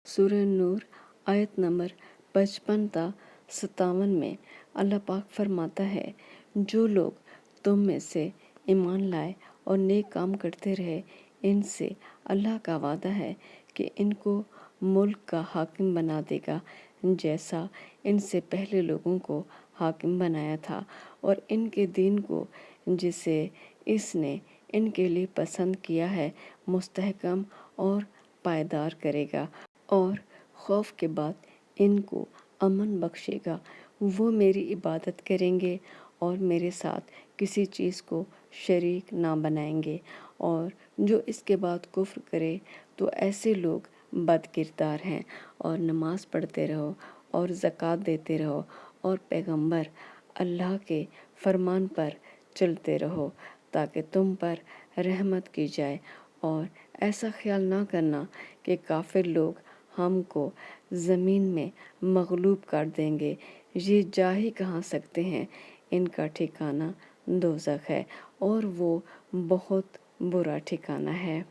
سورہ نور آیت نمبر 55 تا 57 میں اللہ پاک فرماتا ہے، جو لوگ تم میں سے ایمان لائے اور نیک کام کرتے رہے، ان سے اللہ کا وعدہ ہے کہ ان کو ملک کا حاکم بنا دے گا، جیسا ان سے پہلے لوگوں کو حاکم بنایا تھا، اور ان کے دین کو جسے اس نے ان کے لیے پسند کیا ہے مستحکم اور پائیدار کرے گا، اور خوف کے بعد ان کو امن بخشے گا۔ وہ میری عبادت کریں گے اور میرے ساتھ کسی چیز کو شریک نہ بنائیں گے، اور جو اس کے بعد کفر کرے تو ایسے لوگ بد کردار ہیں۔ اور نماز پڑھتے رہو اور زکوٰۃ دیتے رہو اور پیغمبر اللہ کے فرمان پر چلتے رہو تاکہ تم پر رحمت کی جائے، اور ایسا خیال نہ کرنا کہ کافر لوگ ہم کو زمین میں مغلوب کر دیں گے، یہ جا ہی کہاں سکتے ہیں، ان کا ٹھکانہ دوزخ ہے اور وہ بہت برا ٹھکانہ ہے۔